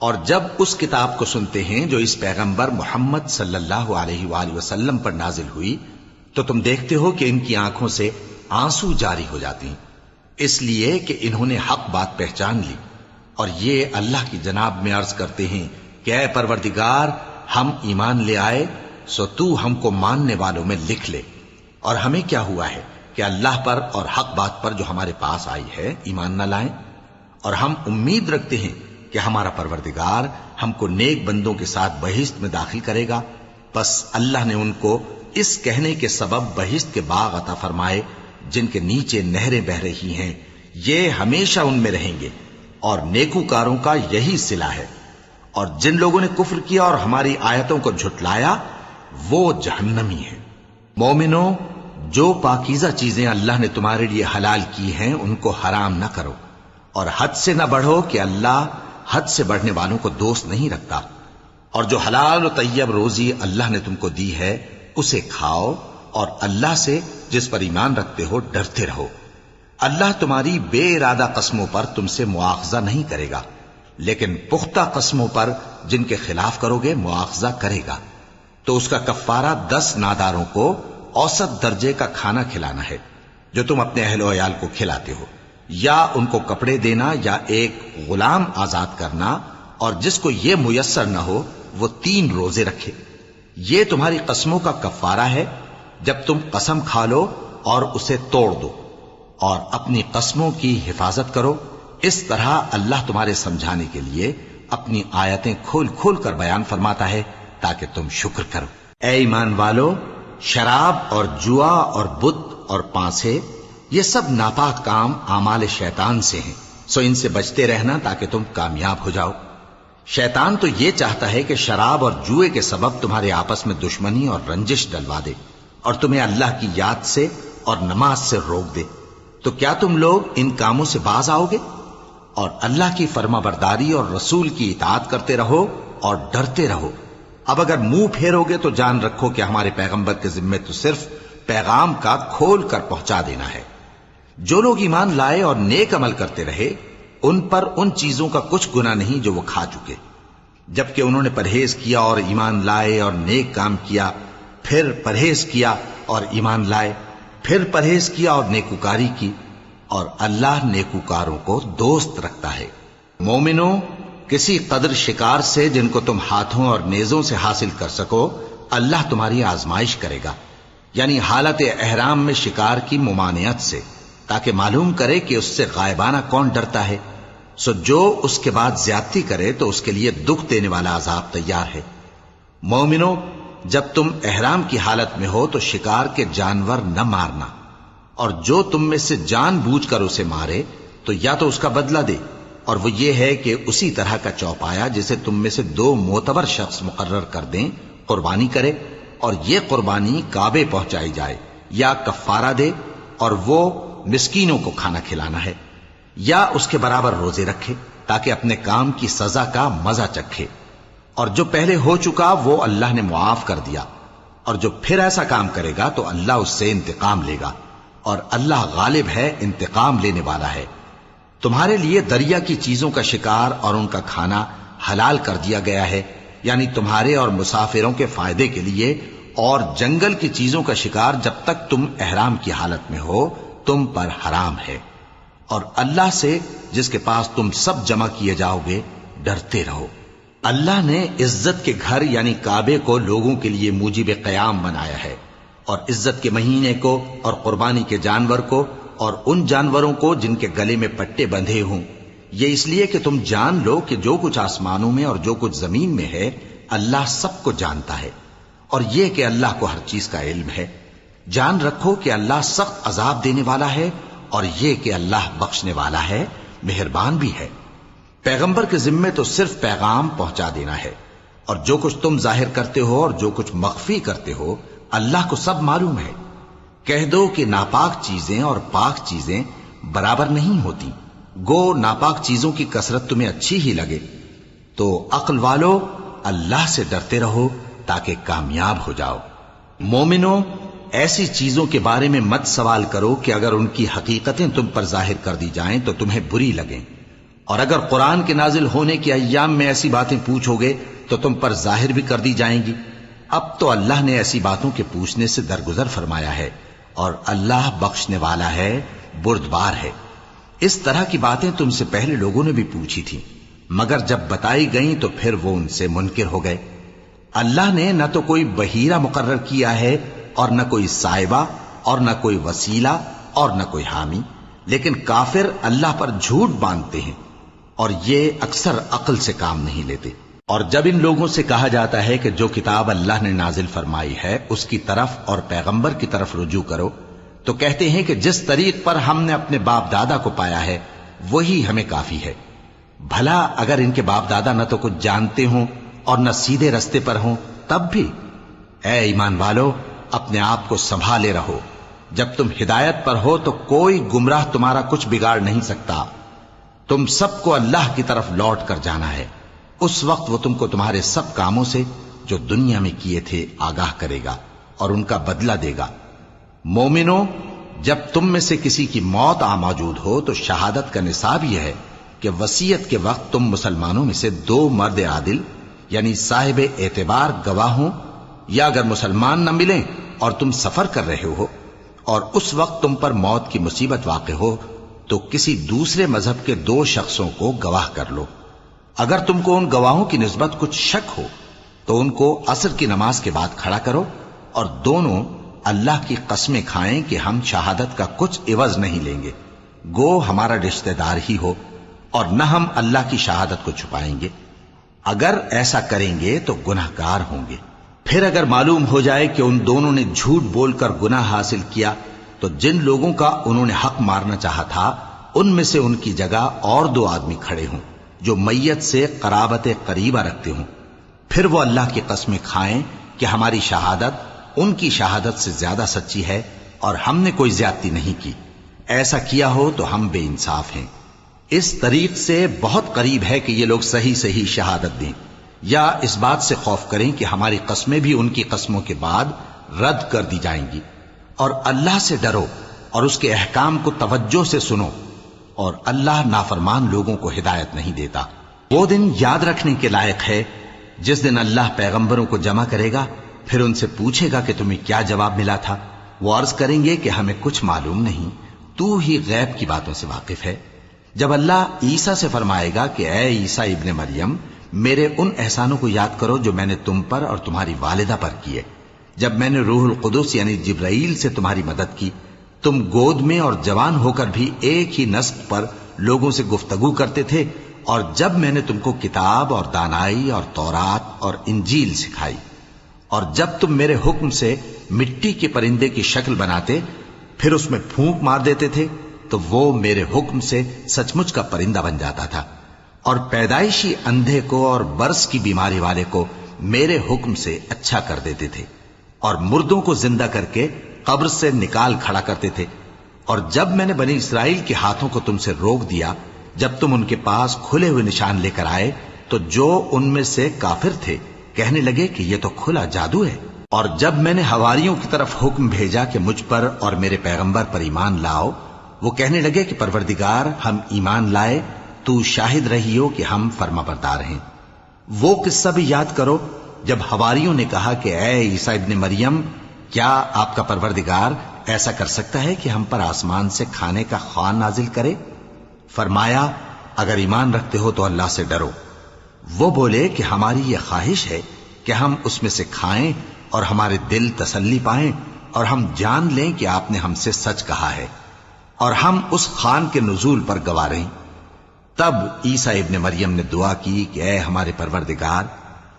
اور جب اس کتاب کو سنتے ہیں جو اس پیغمبر محمد صلی اللہ علیہ وآلہ وسلم پر نازل ہوئی تو تم دیکھتے ہو کہ ان کی آنکھوں سے آنسو جاری ہو جاتی ہیں، اس لیے کہ انہوں نے حق بات پہچان لی، اور یہ اللہ کی جناب میں عرض کرتے ہیں کہ اے پروردگار، ہم ایمان لے آئے سو تو ہم کو ماننے والوں میں لکھ لے، اور ہمیں کیا ہوا ہے کہ اللہ پر اور حق بات پر جو ہمارے پاس آئی ہے ایمان نہ لائیں، اور ہم امید رکھتے ہیں کہ ہمارا پروردگار ہم کو نیک بندوں کے ساتھ بہشت میں داخل کرے گا۔ پس اللہ نے ان کو اس کہنے کے سبب بہشت کے باغ عطا فرمائے جن کے نیچے نہریں بہ رہی ہیں، یہ ہمیشہ ان میں رہیں گے، اور نیکوکاروں کا یہی صلہ ہے۔ اور جن لوگوں نے کفر کیا اور ہماری آیتوں کو جھٹلایا وہ جہنمی ہے۔ مومنوں، جو پاکیزہ چیزیں اللہ نے تمہارے لیے حلال کی ہیں ان کو حرام نہ کرو، اور حد سے نہ بڑھو کہ اللہ حد سے بڑھنے والوں کو دوست نہیں رکھتا، اور جو حلال و طیب روزی اللہ نے تم کو دی ہے اسے کھاؤ، اور اللہ سے جس پر ایمان رکھتے ہو ڈرتے رہو۔ اللہ تمہاری بے ارادہ قسموں پر تم سے مواخذہ نہیں کرے گا، لیکن پختہ قسموں پر جن کے خلاف کرو گے مواخذہ کرے گا، تو اس کا کفارہ 10 ناداروں کو اوسط درجے کا کھانا کھلانا ہے جو تم اپنے اہل و عیال کو کھلاتے ہو، یا ان کو کپڑے دینا یا ایک غلام آزاد کرنا، اور جس کو یہ میسر نہ ہو وہ 3 روزے رکھے۔ یہ تمہاری قسموں کا کفارہ ہے جب تم قسم کھا لو اور اسے توڑ دو، اور اپنی قسموں کی حفاظت کرو۔ اس طرح اللہ تمہارے سمجھانے کے لیے اپنی آیتیں کھول کھول کر بیان فرماتا ہے تاکہ تم شکر کرو۔ اے ایمان والو، شراب اور جوا اور بت اور پانسے یہ سب ناپاک کام اعمال شیطان سے ہیں، سو ان سے بچتے رہنا تاکہ تم کامیاب ہو جاؤ۔ شیطان تو یہ چاہتا ہے کہ شراب اور جوئے کے سبب تمہارے آپس میں دشمنی اور رنجش ڈلوا دے، اور تمہیں اللہ کی یاد سے اور نماز سے روک دے۔ تو کیا تم لوگ ان کاموں سے باز آؤ گے؟ اور اللہ کی فرما برداری اور رسول کی اطاعت کرتے رہو اور ڈرتے رہو۔ اب اگر منہ پھیرو گے تو جان رکھو کہ ہمارے پیغمبر کے ذمے تو صرف پیغام کا کھول کر پہنچا دینا ہے۔ جو لوگ ایمان لائے اور نیک عمل کرتے رہے ان پر ان چیزوں کا کچھ گناہ نہیں جو وہ کھا چکے، جبکہ انہوں نے پرہیز کیا اور ایمان لائے اور نیک کام کیا، پھر پرہیز کیا اور ایمان لائے، پھر پرہیز کیا اور نیکوکاری کی، اور اللہ نیکوکاروں کو دوست رکھتا ہے۔ مومنوں، کسی قدر شکار سے جن کو تم ہاتھوں اور نیزوں سے حاصل کر سکو اللہ تمہاری آزمائش کرے گا، یعنی حالت احرام میں شکار کی ممانعت سے، تاکہ معلوم کرے کہ اس سے غائبانہ کون ڈرتا ہے۔ سو جو اس کے بعد زیادتی کرے تو اس کے لیے دکھ دینے والا عذاب تیار ہے۔ مومنوں، جب تم احرام کی حالت میں ہو تو شکار کے جانور نہ مارنا، اور جو تم میں سے جان بوجھ کر اسے مارے تو یا تو اس کا بدلہ دے، اور وہ یہ ہے کہ اسی طرح کا چوپایا جسے تم میں سے 2 معتبر شخص مقرر کر دیں قربانی کرے، اور یہ قربانی کعبے پہنچائی جائے، یا کفارہ دے اور وہ مسکینوں کو کھانا کھلانا ہے، یا اس کے برابر روزے رکھے تاکہ اپنے کام کی سزا کا مزہ چکھے، اور جو پہلے ہو چکا وہ اللہ نے معاف کر دیا، اور جو پھر ایسا کام کرے گا تو اللہ اس سے انتقام لے گا، اور اللہ غالب ہے، انتقام لینے والا ہے۔ تمہارے لیے دریا کی چیزوں کا شکار اور ان کا کھانا حلال کر دیا گیا ہے، یعنی تمہارے اور مسافروں کے فائدے کے لیے، اور جنگل کی چیزوں کا شکار جب تک تم احرام کی حالت میں ہو تم پر حرام ہے، اور اللہ سے جس کے پاس تم سب جمع کیے جاؤ گے ڈرتے رہو۔ اللہ نے عزت کے گھر یعنی کعبے کو لوگوں کے لیے موجب قیام بنایا ہے، اور عزت کے مہینے کو اور قربانی کے جانور کو اور ان جانوروں کو جن کے گلے میں پٹے بندھے ہوں، یہ اس لیے کہ تم جان لو کہ جو کچھ آسمانوں میں اور جو کچھ زمین میں ہے اللہ سب کو جانتا ہے، اور یہ کہ اللہ کو ہر چیز کا علم ہے۔ جان رکھو کہ اللہ سخت عذاب دینے والا ہے، اور یہ کہ اللہ بخشنے والا ہے، مہربان بھی ہے۔ پیغمبر کے ذمے تو صرف پیغام پہنچا دینا ہے، اور جو کچھ تم ظاہر کرتے ہو اور جو کچھ مخفی کرتے ہو اللہ کو سب معلوم ہے۔ کہہ دو کہ ناپاک چیزیں اور پاک چیزیں برابر نہیں ہوتی، گو ناپاک چیزوں کی کثرت تمہیں اچھی ہی لگے، تو عقل والو اللہ سے ڈرتے رہو تاکہ کامیاب ہو جاؤ۔ مومنوں، ایسی چیزوں کے بارے میں مت سوال کرو کہ اگر ان کی حقیقتیں تم پر ظاہر کر دی جائیں تو تمہیں بری لگیں، اور اگر قرآن کے نازل ہونے کے ایام میں ایسی باتیں پوچھو گے تو تم پر ظاہر بھی کر دی جائیں گی۔ اب تو اللہ نے ایسی باتوں کے پوچھنے سے درگزر فرمایا ہے، اور اللہ بخشنے والا ہے، بردبار ہے۔ اس طرح کی باتیں تم سے پہلے لوگوں نے بھی پوچھی تھیں، مگر جب بتائی گئیں تو پھر وہ ان سے منکر ہو گئے۔ اللہ نے نہ تو کوئی بحیرہ مقرر کیا ہے، اور نہ کوئی سائبہ، اور نہ کوئی وسیلہ، اور نہ کوئی حامی، لیکن کافر اللہ پر جھوٹ باندھتے ہیں، اور یہ اکثر عقل سے کام نہیں لیتے۔ اور جب ان لوگوں سے کہا جاتا ہے کہ جو کتاب اللہ نے نازل فرمائی ہے اس کی طرف اور پیغمبر کی طرف رجوع کرو، تو کہتے ہیں کہ جس طریق پر ہم نے اپنے باپ دادا کو پایا ہے وہی ہمیں کافی ہے۔ بھلا اگر ان کے باپ دادا نہ تو کچھ جانتے ہوں اور نہ سیدھے رستے پر ہوں تب بھی؟ اے ایمان والو، اپنے آپ کو سنبھالے رہو، جب تم ہدایت پر ہو تو کوئی گمراہ تمہارا کچھ بگاڑ نہیں سکتا۔ تم سب کو اللہ کی طرف لوٹ کر جانا ہے، اس وقت وہ تم کو تمہارے سب کاموں سے جو دنیا میں کیے تھے آگاہ کرے گا اور ان کا بدلہ دے گا۔ مومنو، جب تم میں سے کسی کی موت آ موجود ہو تو شہادت کا نصاب یہ ہے کہ وصیت کے وقت تم مسلمانوں میں سے 2 مرد عادل یعنی صاحب اعتبار گواہ ہوں، یا اگر مسلمان نہ ملیں اور تم سفر کر رہے ہو اور اس وقت تم پر موت کی مصیبت واقع ہو تو کسی دوسرے مذہب کے 2 شخصوں کو گواہ کر لو۔ اگر تم کو ان گواہوں کی نسبت کچھ شک ہو تو ان کو عصر کی نماز کے بعد کھڑا کرو، اور دونوں اللہ کی قسمیں کھائیں کہ ہم شہادت کا کچھ عوض نہیں لیں گے، گو ہمارا رشتہ دار ہی ہو، اور نہ ہم اللہ کی شہادت کو چھپائیں گے۔ اگر ایسا کریں گے تو گناہ گار ہوں گے۔ پھر اگر معلوم ہو جائے کہ ان دونوں نے جھوٹ بول کر گناہ حاصل کیا تو جن لوگوں کا انہوں نے حق مارنا چاہا تھا ان میں سے ان کی جگہ اور 2 آدمی کھڑے ہوں جو میت سے قرابت قریبہ رکھتے ہوں، پھر وہ اللہ کی قسمیں کھائیں کہ ہماری شہادت ان کی شہادت سے زیادہ سچی ہے اور ہم نے کوئی زیادتی نہیں کی۔ ایسا کیا ہو تو ہم بے انصاف ہیں۔ اس طریق سے بہت قریب ہے کہ یہ لوگ صحیح صحیح شہادت دیں، یا اس بات سے خوف کریں کہ ہماری قسمیں بھی ان کی قسموں کے بعد رد کر دی جائیں گی۔ اور اللہ سے ڈرو اور اس کے احکام کو توجہ سے سنو، اور اللہ نافرمان لوگوں کو ہدایت نہیں دیتا۔ وہ دن یاد رکھنے کے لائق ہے جس دن اللہ پیغمبروں کو جمع کرے گا، پھر ان سے پوچھے گا کہ تمہیں کیا جواب ملا تھا۔ وہ عرض کریں گے کہ ہمیں کچھ معلوم نہیں، تو ہی غیب کی باتوں سے واقف ہے۔ جب اللہ عیسیٰ سے فرمائے گا کہ اے عیسیٰ ابن مریم، میرے ان احسانوں کو یاد کرو جو میں نے تم پر اور تمہاری والدہ پر کیے، جب میں نے روح القدس یعنی جبرائیل سے تمہاری مدد کی، تم گود میں اور جوان ہو کر بھی ایک ہی نسق پر لوگوں سے گفتگو کرتے تھے، اور جب میں نے تم کو کتاب اور دانائی اور تورات اور انجیل سکھائی، اور جب تم میرے حکم سے مٹی کے پرندے کی شکل بناتے پھر اس میں پھونک مار دیتے تھے تو وہ میرے حکم سے سچ مچ کا پرندہ بن جاتا تھا، اور پیدائشی اندھے کو اور برس کی بیماری والے کو میرے حکم سے اچھا کر دیتے تھے، اور مردوں کو زندہ کر کے قبر سے نکال کھڑا کرتے تھے۔ اور جب میں نے بنی اسرائیل کے ہاتھوں کو تم سے روک دیا جب تم ان کے پاس کھلے ہوئے نشان لے کر آئے تو جو ان میں سے کافر تھے کہنے لگے کہ یہ تو کھلا جادو ہے۔ اور جب میں نے حواریوں کی طرف حکم بھیجا کہ مجھ پر اور میرے پیغمبر پر ایمان لاؤ، وہ کہنے لگے کہ پروردگار ہم ایمان لائے، تو شاہد رہی ہو کہ ہم فرما بردار ہیں۔ وہ قصہ بھی یاد کرو جب حواریوں نے کہا کہ اے عیسیٰ ابن مریم، کیا آپ کا پروردگار ایسا کر سکتا ہے کہ ہم پر آسمان سے کھانے کا خوان نازل کرے؟ فرمایا اگر ایمان رکھتے ہو تو اللہ سے ڈرو۔ وہ بولے کہ ہماری یہ خواہش ہے کہ ہم اس میں سے کھائیں اور ہمارے دل تسلی پائیں اور ہم جان لیں کہ آپ نے ہم سے سچ کہا ہے اور ہم اس خوان کے نزول پر گواہ رہیں۔ تب عیسیٰ ابن مریم نے دعا کی کہ اے ہمارے پروردگار،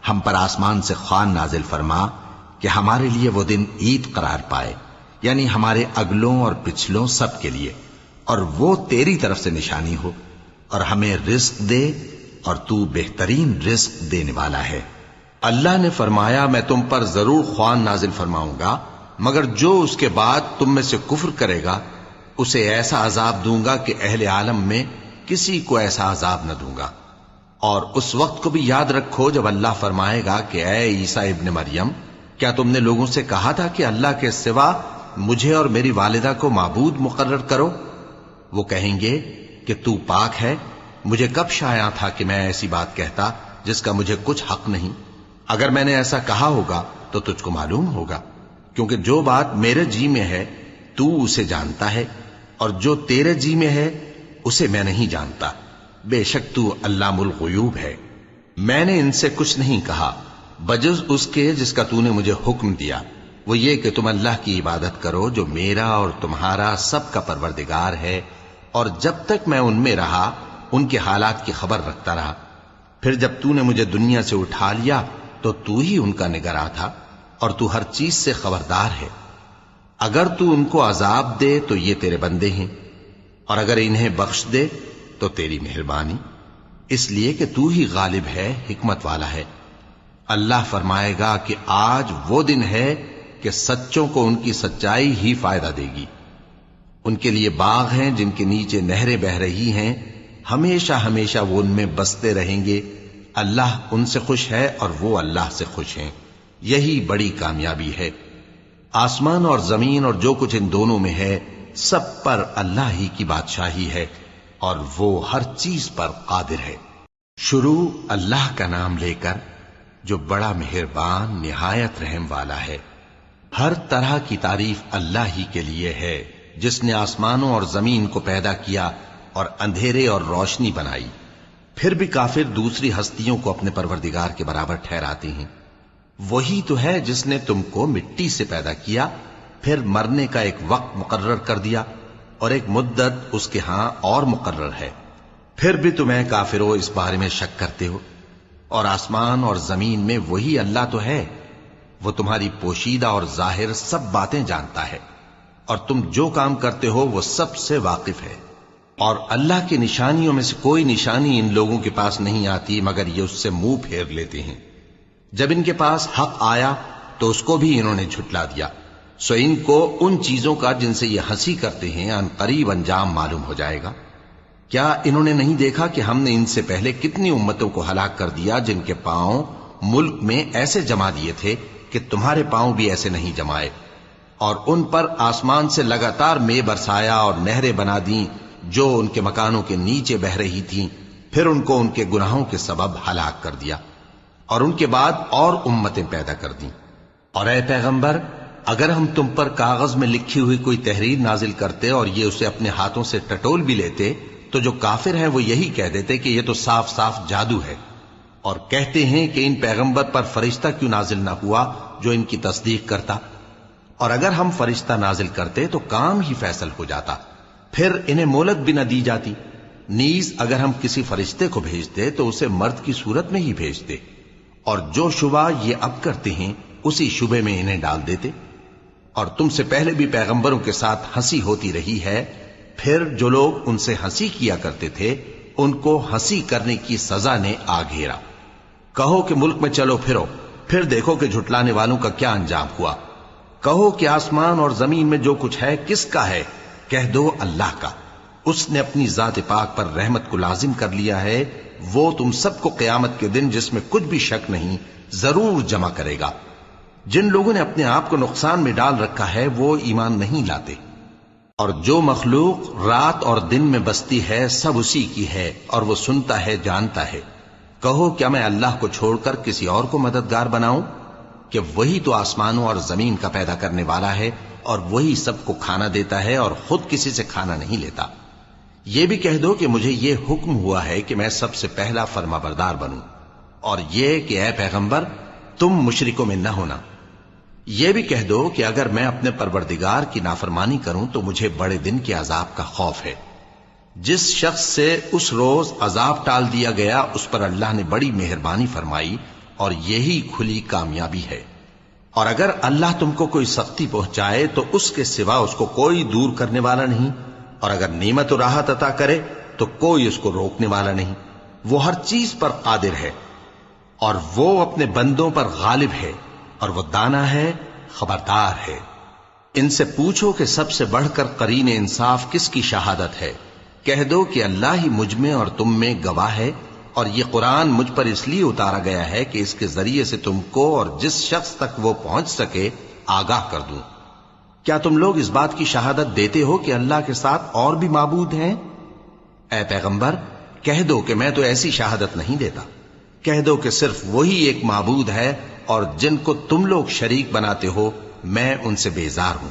ہم پر آسمان سے خوان نازل فرما کہ ہمارے لیے وہ دن عید قرار پائے، یعنی ہمارے اگلوں اور پچھلوں سب کے لیے، اور وہ تیری طرف سے نشانی ہو، اور ہمیں رزق دے اور تو بہترین رزق دینے والا ہے۔ اللہ نے فرمایا میں تم پر ضرور خوان نازل فرماؤں گا، مگر جو اس کے بعد تم میں سے کفر کرے گا اسے ایسا عذاب دوں گا کہ اہل عالم میں کسی کو ایسا عذاب نہ دوں گا۔ اور اس وقت کو بھی یاد رکھو جب اللہ فرمائے گا کہ اے عیسیٰ ابن مریم، کیا تم نے لوگوں سے کہا تھا کہ اللہ کے سوا مجھے اور میری والدہ کو معبود مقرر کرو؟ وہ کہیں گے کہ تو پاک ہے، مجھے کب شایع تھا کہ میں ایسی بات کہتا جس کا مجھے کچھ حق نہیں؟ اگر میں نے ایسا کہا ہوگا تو تجھ کو معلوم ہوگا، کیونکہ جو بات میرے جی میں ہے تو اسے جانتا ہے، اور جو تیرے جی میں ہے اسے میں نہیں جانتا۔ بے شک تو علام الغیوب ہے۔ میں نے ان سے کچھ نہیں کہا بجز اس کے جس کا تو نے مجھے حکم دیا، وہ یہ کہ تم اللہ کی عبادت کرو جو میرا اور تمہارا سب کا پروردگار ہے، اور جب تک میں ان میں رہا ان کے حالات کی خبر رکھتا رہا۔ پھر جب تو نے مجھے دنیا سے اٹھا لیا تو تو ہی ان کا نگراں تھا، اور تو ہر چیز سے خبردار ہے۔ اگر تو ان کو عذاب دے تو یہ تیرے بندے ہیں، اور اگر انہیں بخش دے تو تیری مہربانی، اس لیے کہ تو ہی غالب ہے، حکمت والا ہے۔ اللہ فرمائے گا کہ آج وہ دن ہے کہ سچوں کو ان کی سچائی ہی فائدہ دے گی۔ ان کے لیے باغ ہیں جن کے نیچے نہریں بہہ رہی ہیں، ہمیشہ ہمیشہ وہ ان میں بستے رہیں گے۔ اللہ ان سے خوش ہے اور وہ اللہ سے خوش ہیں، یہی بڑی کامیابی ہے۔ آسمان اور زمین اور جو کچھ ان دونوں میں ہے سب پر اللہ ہی کی بادشاہی ہے، اور وہ ہر چیز پر قادر ہے۔ شروع اللہ کا نام لے کر جو بڑا مہربان نہایت رحم والا ہے۔ ہر طرح کی تعریف اللہ ہی کے لیے ہے، جس نے آسمانوں اور زمین کو پیدا کیا اور اندھیرے اور روشنی بنائی۔ پھر بھی کافر دوسری ہستیوں کو اپنے پروردگار کے برابر ٹھہراتے ہیں۔ وہی تو ہے جس نے تم کو مٹی سے پیدا کیا، پھر مرنے کا ایک وقت مقرر کر دیا، اور ایک مدت اس کے ہاں اور مقرر ہے۔ پھر بھی تمہیں کافروں اس بارے میں شک کرتے ہو، اور آسمان اور زمین میں وہی اللہ تو ہے، وہ تمہاری پوشیدہ اور ظاہر سب باتیں جانتا ہے، اور تم جو کام کرتے ہو وہ سب سے واقف ہے۔ اور اللہ کی نشانیوں میں سے کوئی نشانی ان لوگوں کے پاس نہیں آتی مگر یہ اس سے منہ پھیر لیتے ہیں۔ جب ان کے پاس حق آیا تو اس کو بھی انہوں نے جھٹلا دیا، سو ان کو ان چیزوں کا جن سے یہ ہنسی کرتے ہیں ان قریب انجام معلوم ہو جائے گا۔ کیا انہوں نے نہیں دیکھا کہ ہم نے ان سے پہلے کتنی امتوں کو ہلاک کر دیا جن کے پاؤں ملک میں ایسے جما دیے تھے کہ تمہارے پاؤں بھی ایسے نہیں جمائے، اور ان پر آسمان سے لگاتار مے برسایا اور نہریں بنا دیں جو ان کے مکانوں کے نیچے بہ رہی تھیں، پھر ان کو ان کے گناہوں کے سبب ہلاک کر دیا، اور ان کے بعد اور امتیں پیدا کر دیں۔ اور اے پیغمبر، اگر ہم تم پر کاغذ میں لکھی ہوئی کوئی تحریر نازل کرتے اور یہ اسے اپنے ہاتھوں سے ٹٹول بھی لیتے تو جو کافر ہیں وہ یہی کہہ دیتے کہ یہ تو صاف صاف جادو ہے، اور کہتے ہیں کہ ان پیغمبر پر فرشتہ کیوں نازل نہ ہوا جو ان کی تصدیق کرتا، اور اگر ہم فرشتہ نازل کرتے تو کام ہی فیصل ہو جاتا، پھر انہیں مہلت بھی نہ دی جاتی۔ نیز اگر ہم کسی فرشتے کو بھیجتے تو اسے مرد کی صورت میں ہی بھیجتے، اور جو شبہ یہ اب کرتے ہیں اسی شبے میں انہیں ڈال دیتے۔ اور تم سے پہلے بھی پیغمبروں کے ساتھ ہنسی ہوتی رہی ہے، پھر جو لوگ ان سے ہنسی کیا کرتے تھے ان کو ہنسی کرنے کی سزا نے آ گھیرا۔ کہو کہ ملک میں چلو پھرو، پھر دیکھو کہ جھٹلانے والوں کا کیا انجام ہوا۔ کہو کہ آسمان اور زمین میں جو کچھ ہے کس کا ہے؟ کہہ دو اللہ کا۔ اس نے اپنی ذات پاک پر رحمت کو لازم کر لیا ہے، وہ تم سب کو قیامت کے دن جس میں کچھ بھی شک نہیں ضرور جمع کرے گا۔ جن لوگوں نے اپنے آپ کو نقصان میں ڈال رکھا ہے وہ ایمان نہیں لاتے، اور جو مخلوق رات اور دن میں بستی ہے سب اسی کی ہے، اور وہ سنتا ہے جانتا ہے۔ کہو کیا میں اللہ کو چھوڑ کر کسی اور کو مددگار بناؤں؟ کہ وہی تو آسمانوں اور زمین کا پیدا کرنے والا ہے، اور وہی سب کو کھانا دیتا ہے اور خود کسی سے کھانا نہیں لیتا۔ یہ بھی کہہ دو کہ مجھے یہ حکم ہوا ہے کہ میں سب سے پہلا فرما بردار بنوں، اور یہ کہ اے پیغمبر تم مشرکوں میں نہ ہونا۔ یہ بھی کہہ دو کہ اگر میں اپنے پروردگار کی نافرمانی کروں تو مجھے بڑے دن کے عذاب کا خوف ہے۔ جس شخص سے اس روز عذاب ٹال دیا گیا اس پر اللہ نے بڑی مہربانی فرمائی، اور یہی کھلی کامیابی ہے۔ اور اگر اللہ تم کو کوئی سختی پہنچائے تو اس کے سوا اس کو کوئی دور کرنے والا نہیں، اور اگر نعمت و راحت عطا کرے تو کوئی اس کو روکنے والا نہیں۔ وہ ہر چیز پر قادر ہے، اور وہ اپنے بندوں پر غالب ہے، اور وہ دانا ہے، خبردار ہے۔ ان سے پوچھو کہ سب سے بڑھ کر قرین انصاف کس کی شہادت ہے؟ کہہ دو کہ اللہ ہی مجھ میں اور تم میں گواہ ہے، اور یہ قرآن مجھ پر اس لیے اتارا گیا ہے کہ اس کے ذریعے سے تم کو اور جس شخص تک وہ پہنچ سکے آگاہ کر دوں۔ کیا تم لوگ اس بات کی شہادت دیتے ہو کہ اللہ کے ساتھ اور بھی معبود ہیں؟ اے پیغمبر کہہ دو کہ میں تو ایسی شہادت نہیں دیتا، کہہ دو کہ صرف وہی ایک معبود ہے اور جن کو تم لوگ شریک بناتے ہو میں ان سے بیزار ہوں۔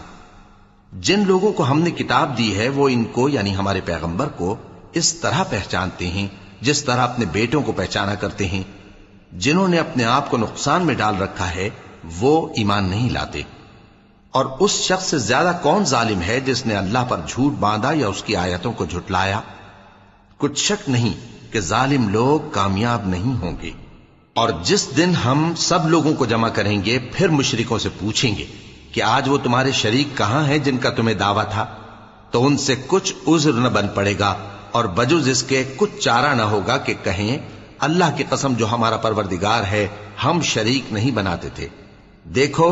جن لوگوں کو ہم نے کتاب دی ہے وہ ان کو یعنی ہمارے پیغمبر کو اس طرح پہچانتے ہیں جس طرح اپنے بیٹوں کو پہچانا کرتے ہیں۔ جنہوں نے اپنے آپ کو نقصان میں ڈال رکھا ہے وہ ایمان نہیں لاتے۔ اور اس شخص سے زیادہ کون ظالم ہے جس نے اللہ پر جھوٹ باندھا یا اس کی آیتوں کو جھٹلایا؟ کچھ شک نہیں کہ ظالم لوگ کامیاب نہیں ہوں گے۔ اور جس دن ہم سب لوگوں کو جمع کریں گے پھر مشرکوں سے پوچھیں گے کہ آج وہ تمہارے شریک کہاں ہیں جن کا تمہیں دعویٰ تھا، تو ان سے کچھ عذر نہ بن پڑے گا اور بجز اس کے کچھ چارہ نہ ہوگا کہ کہیں اللہ کی قسم جو ہمارا پروردگار ہے ہم شریک نہیں بناتے تھے۔ دیکھو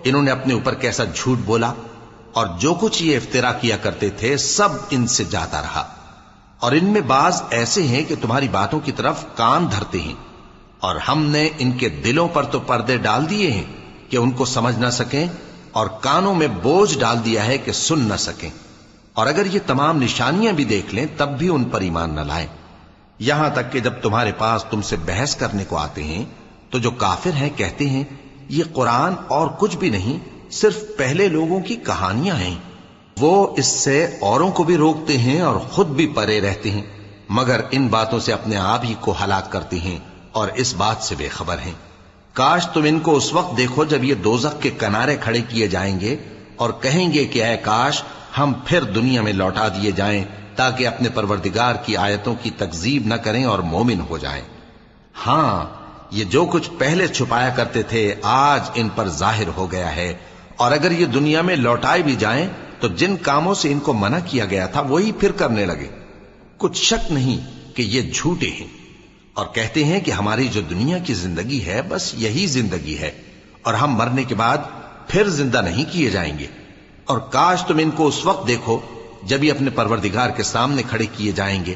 انہوں نے اپنے اوپر کیسا جھوٹ بولا، اور جو کچھ یہ افترا کیا کرتے تھے سب ان سے جاتا رہا۔ اور ان میں بعض ایسے ہیں کہ تمہاری باتوں کی طرف کان دھرتے ہیں، اور ہم نے ان کے دلوں پر تو پردے ڈال دیے ہیں کہ ان کو سمجھ نہ سکیں، اور کانوں میں بوجھ ڈال دیا ہے کہ سن نہ سکیں، اور اگر یہ تمام نشانیاں بھی دیکھ لیں تب بھی ان پر ایمان نہ لائیں۔ یہاں تک کہ جب تمہارے پاس تم سے بحث کرنے کو آتے ہیں تو جو کافر ہیں کہتے ہیں یہ قرآن اور کچھ بھی نہیں، صرف پہلے لوگوں کی کہانیاں ہیں۔ وہ اس سے اوروں کو بھی روکتے ہیں اور خود بھی پرے رہتے ہیں، مگر ان باتوں سے اپنے آپ ہی کو ہلاک کرتے ہیں اور اس بات سے بے خبر ہیں۔ کاش تم ان کو اس وقت دیکھو جب یہ دوزخ کے کنارے کھڑے کیے جائیں گے اور کہیں گے کہ اے کاش ہم پھر دنیا میں لوٹا دیے جائیں تاکہ اپنے پروردگار کی آیتوں کی تکذیب نہ کریں اور مومن ہو جائیں۔ ہاں یہ جو کچھ پہلے چھپایا کرتے تھے آج ان پر ظاہر ہو گیا ہے، اور اگر یہ دنیا میں لوٹائے بھی جائیں تو جن کاموں سے ان کو منع کیا گیا تھا وہی پھر کرنے لگے۔ کچھ شک نہیں کہ یہ جھوٹے ہیں، اور کہتے ہیں کہ ہماری جو دنیا کی زندگی ہے بس یہی زندگی ہے اور ہم مرنے کے بعد پھر زندہ نہیں کیے جائیں گے۔ اور کاش تم ان کو اس وقت دیکھو جب یہ اپنے پروردگار کے سامنے کھڑے کیے جائیں گے،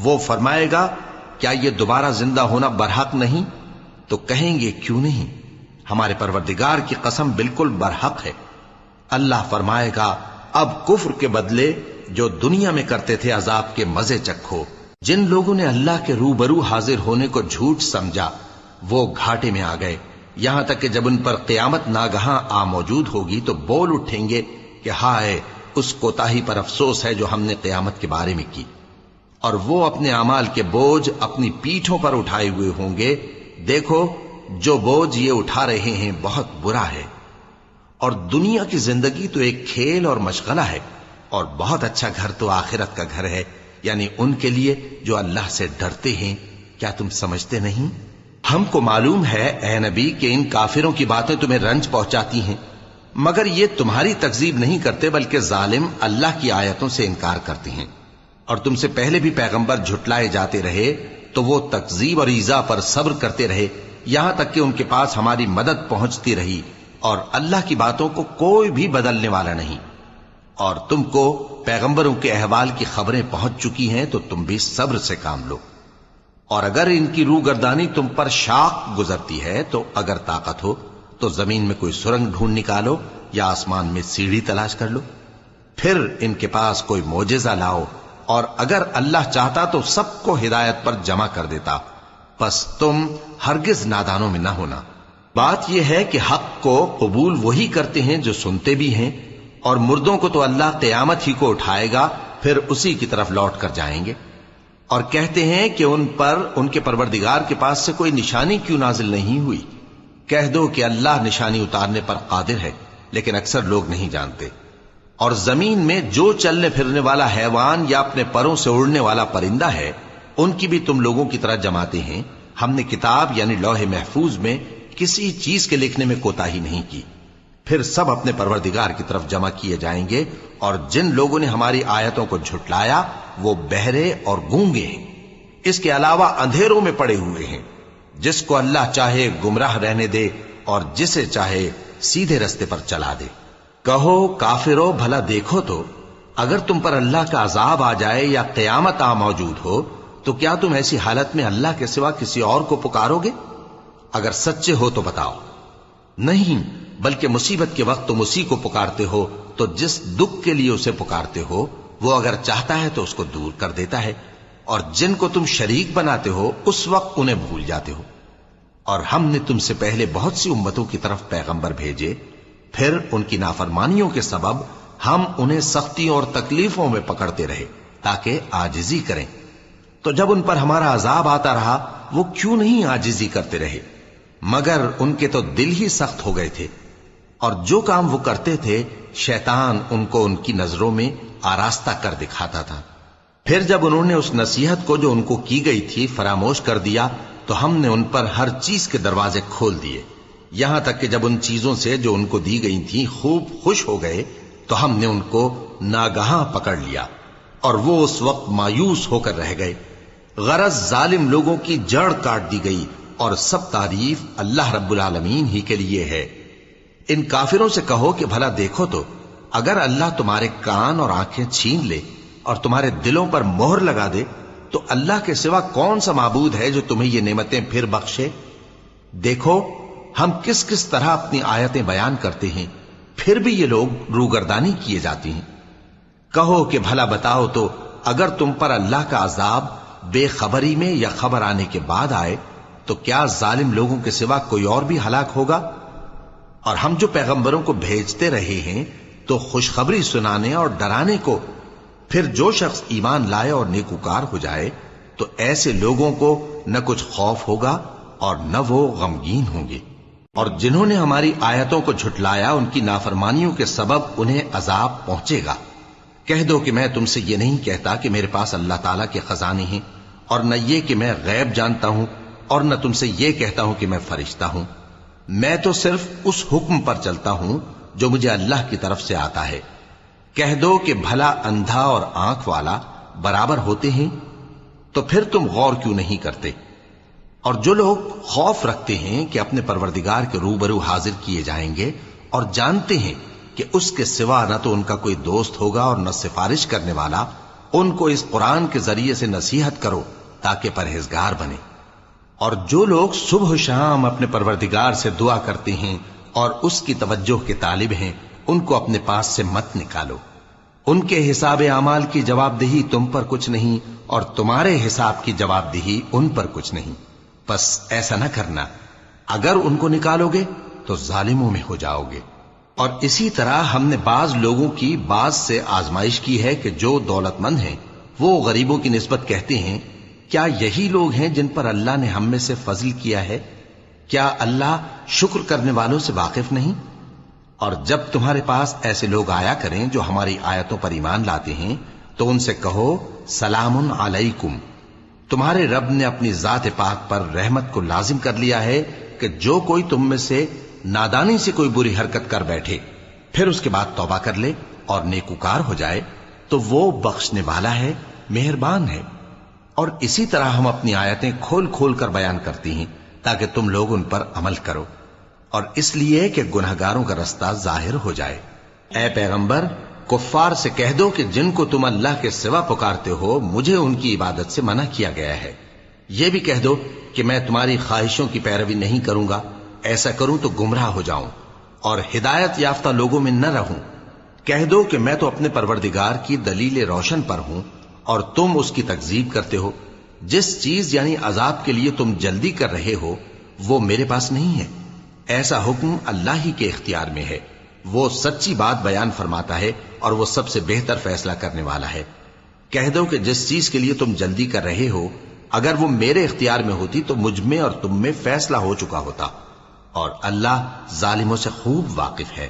وہ فرمائے گا کیا یہ دوبارہ زندہ ہونا برحق نہیں؟ تو کہیں گے کیوں نہیں، ہمارے پروردگار کی قسم بالکل برحق ہے۔ اللہ فرمائے گا اب کفر کے بدلے جو دنیا میں کرتے تھے عذاب کے مزے چکھو۔ جن لوگوں نے اللہ کے روبرو حاضر ہونے کو جھوٹ سمجھا وہ گھاٹے میں آ گئے، یہاں تک کہ جب ان پر قیامت ناگہاں آ موجود ہوگی تو بول اٹھیں گے کہ ہائے اس کوتاہی پر افسوس ہے جو ہم نے قیامت کے بارے میں کی، اور وہ اپنے اعمال کے بوجھ اپنی پیٹھوں پر اٹھائے ہوئے ہوں گے۔ دیکھو جو بوجھ یہ اٹھا رہے ہیں بہت برا ہے، اور دنیا کی زندگی تو ایک کھیل اور مشغلہ ہے، اور بہت اچھا گھر تو آخرت کا گھر ہے، یعنی ان کے لیے جو اللہ سے ڈرتے ہیں۔ کیا تم سمجھتے نہیں؟ ہم کو معلوم ہے اے نبی کہ ان کافروں کی باتیں تمہیں رنج پہنچاتی ہیں، مگر یہ تمہاری تکذیب نہیں کرتے بلکہ ظالم اللہ کی آیتوں سے انکار کرتے ہیں۔ اور تم سے پہلے بھی پیغمبر جھٹلائے جاتے رہے تو وہ تکذیب اور ایذا پر صبر کرتے رہے یہاں تک کہ ان کے پاس ہماری مدد پہنچتی رہی، اور اللہ کی باتوں کو کوئی بھی بدلنے والا نہیں۔ اور تم کو پیغمبروں کے احوال کی خبریں پہنچ چکی ہیں تو تم بھی صبر سے کام لو۔ اور اگر ان کی روگردانی تم پر شاق گزرتی ہے تو اگر طاقت ہو تو زمین میں کوئی سرنگ ڈھونڈ نکالو یا آسمان میں سیڑھی تلاش کر لو، پھر ان کے پاس کوئی معجزہ لاؤ، اور اگر اللہ چاہتا تو سب کو ہدایت پر جمع کر دیتا، پس تم ہرگز نادانوں میں نہ ہونا۔ بات یہ ہے کہ حق کو قبول وہی کرتے ہیں جو سنتے بھی ہیں، اور مردوں کو تو اللہ قیامت ہی کو اٹھائے گا پھر اسی کی طرف لوٹ کر جائیں گے۔ اور کہتے ہیں کہ ان پر ان کے پروردگار کے پاس سے کوئی نشانی کیوں نازل نہیں ہوئی؟ کہہ دو کہ اللہ نشانی اتارنے پر قادر ہے، لیکن اکثر لوگ نہیں جانتے۔ اور زمین میں جو چلنے پھرنے والا حیوان یا اپنے پروں سے اڑنے والا پرندہ ہے ان کی بھی تم لوگوں کی طرح جماتے ہیں۔ ہم نے کتاب یعنی لوح محفوظ میں کسی چیز کے لکھنے میں کوتاہی نہیں کی۔ پھر سب اپنے پروردگار کی طرف جمع کیے جائیں گے، اور جن لوگوں نے ہماری آیتوں کو جھٹلایا وہ بہرے اور گونگے ہیں، اس کے علاوہ اندھیروں میں پڑے ہوئے ہیں۔ جس کو اللہ چاہے گمراہ رہنے دے اور جسے چاہے سیدھے رستے پر چلا دے۔ کہو کافرو بھلا دیکھو تو اگر تم پر اللہ کا عذاب آ جائے یا قیامت آ موجود ہو تو کیا تم ایسی حالت میں اللہ کے سوا کسی اور کو پکارو گے؟ اگر سچے ہو تو بتاؤ۔ نہیں، بلکہ مصیبت کے وقت تم اسی کو پکارتے ہو، تو جس دکھ کے لیے اسے پکارتے ہو وہ اگر چاہتا ہے تو اس کو دور کر دیتا ہے، اور جن کو تم شریک بناتے ہو اس وقت انہیں بھول جاتے ہو۔ اور ہم نے تم سے پہلے بہت سی امتوں کی طرف پیغمبر بھیجے، پھر ان کی نافرمانیوں کے سبب ہم انہیں سختیوں اور تکلیفوں میں پکڑتے رہے تاکہ عاجزی کریں۔ تو جب ان پر ہمارا عذاب آتا رہا وہ کیوں نہیں عاجزی کرتے رہے، مگر ان کے تو دل ہی سخت ہو گئے تھے، اور جو کام وہ کرتے تھے شیطان ان کو ان کی نظروں میں آراستہ کر دکھاتا تھا۔ پھر جب انہوں نے اس نصیحت کو جو ان کو کی گئی تھی فراموش کر دیا تو ہم نے ان پر ہر چیز کے دروازے کھول دیے، یہاں تک کہ جب ان چیزوں سے جو ان کو دی گئی تھیں خوب خوش ہو گئے تو ہم نے ان کو ناگہاں پکڑ لیا، اور وہ اس وقت مایوس ہو کر رہ گئے۔ غرض ظالم لوگوں کی جڑ کاٹ دی گئی، اور سب تعریف اللہ رب العالمین ہی کے لیے ہے۔ ان کافروں سے کہو کہ بھلا دیکھو تو اگر اللہ تمہارے کان اور آنکھیں چھین لے اور تمہارے دلوں پر مہر لگا دے تو اللہ کے سوا کون سا معبود ہے جو تمہیں یہ نعمتیں پھر بخشے؟ دیکھو ہم کس کس طرح اپنی آیتیں بیان کرتے ہیں، پھر بھی یہ لوگ روگردانی کیے جاتی ہیں۔ کہو کہ بھلا بتاؤ تو اگر تم پر اللہ کا عذاب بے خبری میں یا خبر آنے کے بعد آئے تو کیا ظالم لوگوں کے سوا کوئی اور بھی ہلاک ہوگا؟ اور ہم جو پیغمبروں کو بھیجتے رہے ہیں تو خوشخبری سنانے اور ڈرانے کو، پھر جو شخص ایمان لائے اور نیکوکار ہو جائے تو ایسے لوگوں کو نہ کچھ خوف ہوگا اور نہ وہ غمگین ہوں گے۔ اور جنہوں نے ہماری آیتوں کو جھٹلایا ان کی نافرمانیوں کے سبب انہیں عذاب پہنچے گا۔ کہہ دو کہ میں تم سے یہ نہیں کہتا کہ میرے پاس اللہ تعالیٰ کے خزانے ہیں، اور نہ یہ کہ میں غیب جانتا ہوں، اور نہ تم سے یہ کہتا ہوں کہ میں فرشتہ ہوں۔ میں تو صرف اس حکم پر چلتا ہوں جو مجھے اللہ کی طرف سے آتا ہے۔ کہہ دو کہ بھلا اندھا اور آنکھ والا برابر ہوتے ہیں؟ تو پھر تم غور کیوں نہیں کرتے؟ اور جو لوگ خوف رکھتے ہیں کہ اپنے پروردگار کے روبرو حاضر کیے جائیں گے اور جانتے ہیں کہ اس کے سوا نہ تو ان کا کوئی دوست ہوگا اور نہ سفارش کرنے والا، ان کو اس قرآن کے ذریعے سے نصیحت کرو تاکہ پرہیزگار بنے۔ اور جو لوگ صبح و شام اپنے پروردگار سے دعا کرتے ہیں اور اس کی توجہ کے طالب ہیں ان کو اپنے پاس سے مت نکالو۔ ان کے حساب اعمال کی جواب دہی تم پر کچھ نہیں، اور تمہارے حساب کی جواب دہی ان پر کچھ نہیں۔ بس ایسا نہ کرنا، اگر ان کو نکالو گے تو ظالموں میں ہو جاؤ گے۔ اور اسی طرح ہم نے بعض لوگوں کی بعض سے آزمائش کی ہے کہ جو دولت مند ہیں وہ غریبوں کی نسبت کہتے ہیں کیا یہی لوگ ہیں جن پر اللہ نے ہم میں سے فضل کیا ہے؟ کیا اللہ شکر کرنے والوں سے واقف نہیں؟ اور جب تمہارے پاس ایسے لوگ آیا کریں جو ہماری آیتوں پر ایمان لاتے ہیں تو ان سے کہو سلام علیکم، تمہارے رب نے اپنی ذات پاک پر رحمت کو لازم کر لیا ہے کہ جو کوئی تم میں سے نادانی سے کوئی بری حرکت کر بیٹھے پھر اس کے بعد توبہ کر لے اور نیکوکار ہو جائے تو وہ بخشنے والا ہے، مہربان ہے۔ اور اسی طرح ہم اپنی آیتیں کھول کھول کر بیان کرتی ہیں تاکہ تم لوگ ان پر عمل کرو، اور اس لیے کہ گنہگاروں کا رستہ ظاہر ہو جائے۔ اے پیغمبر کفار سے کہہ دو کہ جن کو تم اللہ کے سوا پکارتے ہو مجھے ان کی عبادت سے منع کیا گیا ہے۔ یہ بھی کہہ دو کہ میں تمہاری خواہشوں کی پیروی نہیں کروں گا، ایسا کروں تو گمراہ ہو جاؤں اور ہدایت یافتہ لوگوں میں نہ رہوں۔ کہہ دو کہ میں تو اپنے پروردگار کی دلیل روشن پر ہوں اور تم اس کی تکذیب کرتے ہو۔ جس چیز یعنی عذاب کے لیے تم جلدی کر رہے ہو وہ میرے پاس نہیں ہے، ایسا حکم اللہ ہی کے اختیار میں ہے۔ وہ سچی بات بیان فرماتا ہے اور وہ سب سے بہتر فیصلہ کرنے والا ہے۔ کہہ دو کہ جس چیز کے لیے تم جلدی کر رہے ہو اگر وہ میرے اختیار میں ہوتی تو مجھ میں اور تم میں فیصلہ ہو چکا ہوتا، اور اللہ ظالموں سے خوب واقف ہے۔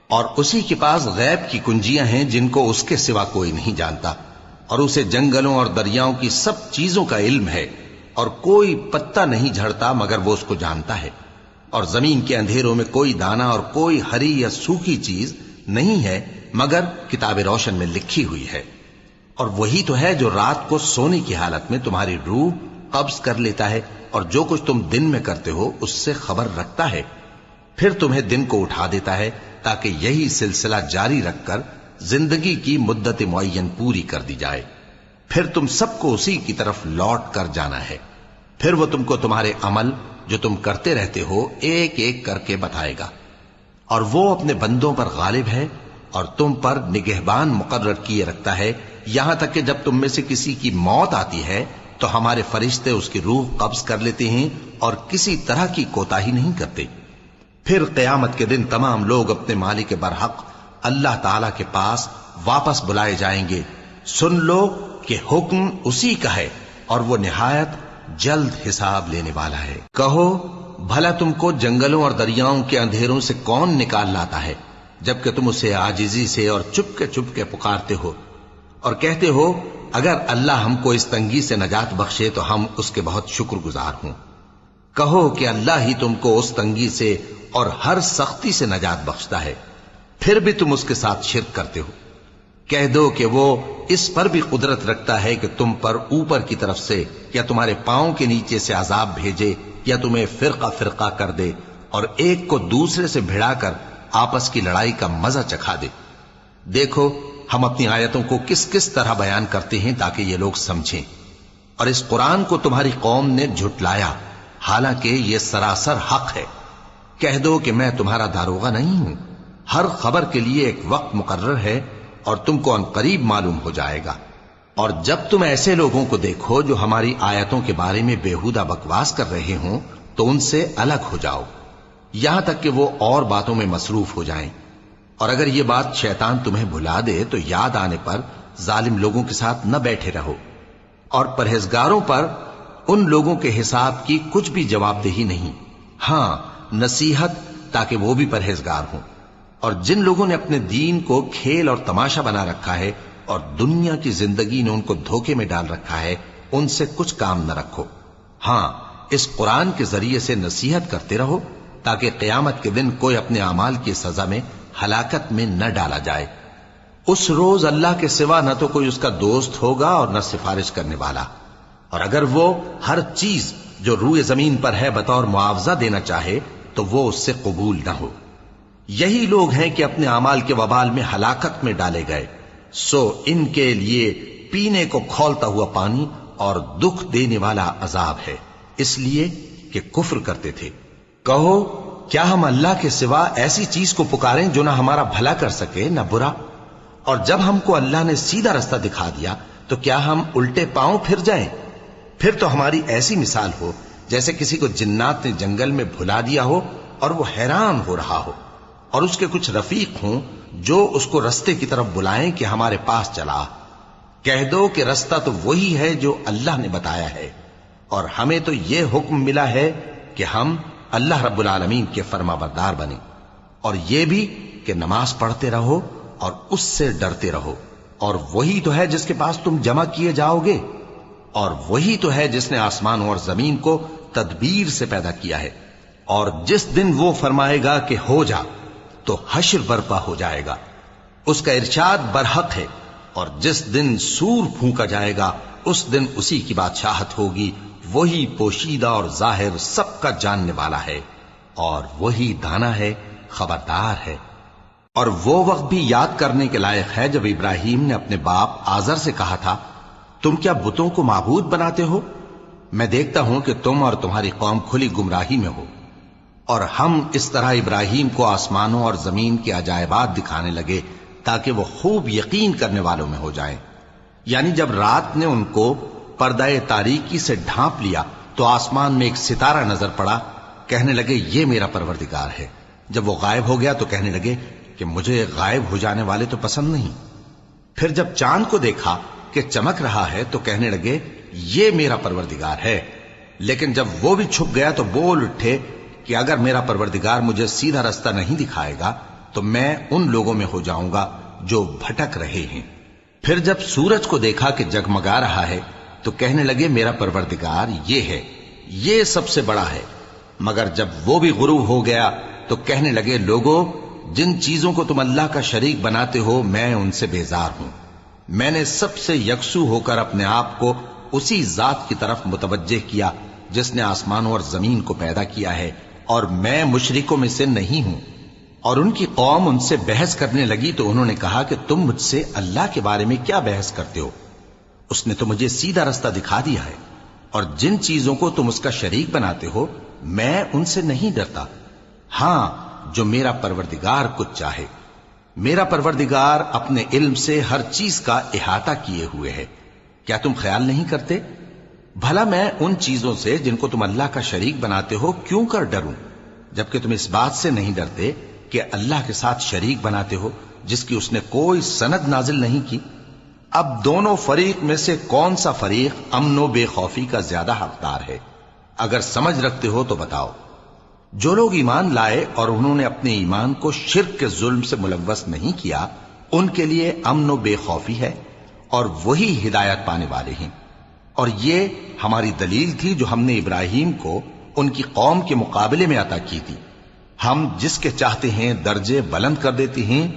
اور اسی کے پاس غیب کی کنجیاں ہیں جن کو اس کے سوا کوئی نہیں جانتا، اور اسے جنگلوں اور دریاؤں کی سب چیزوں کا علم ہے، اور کوئی پتا نہیں جھڑتا مگر وہ اس کو جانتا ہے، اور زمین کے اندھیروں میں کوئی دانہ اور کوئی ہری یا سوکھی چیز نہیں ہے مگر کتاب روشن میں لکھی ہوئی ہے۔ اور وہی تو ہے جو رات کو سونے کی حالت میں تمہاری روح قبض کر لیتا ہے اور جو کچھ تم دن میں کرتے ہو اس سے خبر رکھتا ہے، پھر تمہیں دن کو اٹھا دیتا ہے تاکہ یہی سلسلہ جاری رکھ کر زندگی کی مدت معین پوری کر دی جائے، پھر تم سب کو اسی کی طرف لوٹ کر جانا ہے۔ پھر وہ تم کو تمہارے عمل جو تم کرتے رہتے ہو ایک ایک کر کے بتائے گا، اور وہ اپنے بندوں پر غالب ہے اور تم پر نگہبان مقرر کیے رکھتا ہے یہاں تک کہ جب تم میں سے کسی کی موت آتی ہے تو ہمارے فرشتے اس کی روح قبض کر لیتے ہیں اور کسی طرح کی کوتاہی نہیں کرتے۔ پھر قیامت کے دن تمام لوگ اپنے مالک برحق اللہ تعالی کے پاس واپس بلائے جائیں گے۔ سن لو کہ حکم اسی کا ہے اور وہ نہایت جلد حساب لینے والا ہے۔ کہو بھلا تم کو جنگلوں اور دریاؤں کے اندھیروں سے کون نکال لاتا ہے جبکہ تم اسے عاجزی سے اور چپ کے پکارتے ہو اور کہتے ہو اگر اللہ ہم کو اس تنگی سے نجات بخشے تو ہم اس کے بہت شکر گزار ہوں۔ کہو کہ اللہ ہی تم کو اس تنگی سے اور ہر سختی سے نجات بخشتا ہے، پھر بھی تم اس کے ساتھ شرک کرتے ہو۔ کہہ دو کہ وہ اس پر بھی قدرت رکھتا ہے کہ تم پر اوپر کی طرف سے یا تمہارے پاؤں کے نیچے سے عذاب بھیجے یا تمہیں فرقہ فرقہ کر دے اور ایک کو دوسرے سے بھڑا کر آپس کی لڑائی کا مزہ چکھا دے۔ دیکھو ہم اپنی آیتوں کو کس کس طرح بیان کرتے ہیں تاکہ یہ لوگ سمجھیں، اور اس قرآن کو تمہاری قوم نے جھٹلایا حالانکہ یہ سراسر حق ہے۔ کہہ دو کہ میں تمہارا داروغہ نہیں ہوں، ہر خبر کے لیے ایک وقت مقرر ہے اور تم کو ان قریب معلوم ہو جائے گا۔ اور جب تم ایسے لوگوں کو دیکھو جو ہماری آیتوں کے بارے میں بےہودہ بکواس کر رہے ہوں تو ان سے الگ ہو جاؤ یہاں تک کہ وہ اور باتوں میں مصروف ہو جائیں، اور اگر یہ بات شیطان تمہیں بھلا دے تو یاد آنے پر ظالم لوگوں کے ساتھ نہ بیٹھے رہو، اور پرہیزگاروں پر ان لوگوں کے حساب کی کچھ بھی جواب دہی نہیں، ہاں نصیحت تاکہ وہ بھی پرہیزگار ہوں۔ اور جن لوگوں نے اپنے دین کو کھیل اور تماشا بنا رکھا ہے اور دنیا کی زندگی نے ان کو دھوکے میں ڈال رکھا ہے، ان سے کچھ کام نہ رکھو، ہاں اس قرآن کے ذریعے سے نصیحت کرتے رہو تاکہ قیامت کے دن کوئی اپنے اعمال کی سزا میں ہلاکت میں نہ ڈالا جائے۔ اس روز اللہ کے سوا نہ تو کوئی اس کا دوست ہوگا اور نہ سفارش کرنے والا، اور اگر وہ ہر چیز جو روئے زمین پر ہے بطور معاوضہ دینا چاہے تو وہ اس سے قبول نہ ہو۔ یہی لوگ ہیں کہ اپنے اعمال کے وبال میں ہلاکت میں ڈالے گئے، سو ان کے لیے پینے کو کھولتا ہوا پانی اور دکھ دینے والا عذاب ہے، اس لیے کہ کفر کرتے تھے۔ کہو کیا ہم اللہ کے سوا ایسی چیز کو پکاریں جو نہ ہمارا بھلا کر سکے نہ برا؟ اور جب ہم کو اللہ نے سیدھا رستہ دکھا دیا تو کیا ہم الٹے پاؤں پھر جائیں؟ پھر تو ہماری ایسی مثال ہو جیسے کسی کو جنات نے جنگل میں بھلا دیا ہو اور وہ حیران ہو رہا ہو، اور اس کے کچھ رفیق ہوں جو اس کو رستے کی طرف بلائیں کہ ہمارے پاس چلا۔ کہہ دو کہ رستہ تو وہی ہے جو اللہ نے بتایا ہے، اور ہمیں تو یہ حکم ملا ہے کہ ہم اللہ رب العالمین کے فرما بردار بنیں، اور یہ بھی کہ نماز پڑھتے رہو اور اس سے ڈرتے رہو، اور وہی تو ہے جس کے پاس تم جمع کیے جاؤ گے، اور وہی تو ہے جس نے آسمان اور زمین کو تدبیر سے پیدا کیا ہے، اور جس دن وہ فرمائے گا کہ ہو جا تو حشر برپا ہو جائے گا، اس کا ارشاد برحق ہے، اور جس دن سور پھونکا جائے گا اس دن اسی کی بادشاہت ہوگی، وہی پوشیدہ اور ظاہر سب کا جاننے والا ہے، اور وہی دانا ہے خبردار ہے۔ اور وہ وقت بھی یاد کرنے کے لائق ہے جب ابراہیم نے اپنے باپ آزر سے کہا تھا تم کیا بتوں کو معبود بناتے ہو؟ میں دیکھتا ہوں کہ تم اور تمہاری قوم کھلی گمراہی میں ہو۔ اور ہم اس طرح ابراہیم کو آسمانوں اور زمین کے عجائبات دکھانے لگے تاکہ وہ خوب یقین کرنے والوں میں ہو جائیں۔ یعنی جب رات نے ان کو پردہ تاریکی سے ڈھانپ لیا تو آسمان میں ایک ستارہ نظر پڑا، کہنے لگے یہ میرا پروردگار ہے۔ جب وہ غائب ہو گیا تو کہنے لگے کہ مجھے غائب ہو جانے والے تو پسند نہیں۔ پھر جب چاند کو دیکھا کہ چمک رہا ہے تو کہنے لگے یہ میرا پروردگار ہے۔ لیکن جب وہ بھی چھپ گیا تو بول اٹھے کہ اگر میرا پروردگار مجھے سیدھا رستہ نہیں دکھائے گا تو میں ان لوگوں میں ہو جاؤں گا جو بھٹک رہے ہیں۔ پھر جب سورج کو دیکھا کہ جگمگا رہا ہے تو کہنے لگے میرا پروردگار یہ ہے، یہ سب سے بڑا ہے۔ مگر جب وہ بھی غروب ہو گیا تو کہنے لگے لوگو جن چیزوں کو تم اللہ کا شریک بناتے ہو میں ان سے بیزار ہوں۔ میں نے سب سے یکسو ہو کر اپنے آپ کو اسی ذات کی طرف متوجہ کیا جس نے آسمانوں اور زمین کو پیدا کیا ہے، اور میں مشرکوں میں سے نہیں ہوں۔ اور ان کی قوم ان سے بحث کرنے لگی تو انہوں نے کہا کہ تم مجھ سے اللہ کے بارے میں کیا بحث کرتے ہو؟ اس نے تو مجھے سیدھا رستہ دکھا دیا ہے، اور جن چیزوں کو تم اس کا شریک بناتے ہو میں ان سے نہیں ڈرتا، ہاں جو میرا پروردگار کچھ چاہے۔ میرا پروردگار اپنے علم سے ہر چیز کا احاطہ کیے ہوئے ہے. کیا تم خیال نہیں کرتے؟ بھلا میں ان چیزوں سے جن کو تم اللہ کا شریک بناتے ہو کیوں کر ڈروں، جبکہ تم اس بات سے نہیں ڈرتے کہ اللہ کے ساتھ شریک بناتے ہو جس کی اس نے کوئی سند نازل نہیں کی. اب دونوں فریق میں سے کون سا فریق امن و بے خوفی کا زیادہ حقدار ہے؟ اگر سمجھ رکھتے ہو تو بتاؤ. جو لوگ ایمان لائے اور انہوں نے اپنے ایمان کو شرک کے ظلم سے ملوث نہیں کیا، ان کے لیے امن و بے خوفی ہے اور وہی ہدایت پانے والے ہیں. اور یہ ہماری دلیل تھی جو ہم نے ابراہیم کو ان کی قوم کے مقابلے میں عطا کی تھی. ہم جس کے چاہتے ہیں درجے بلند کر دیتے ہیں.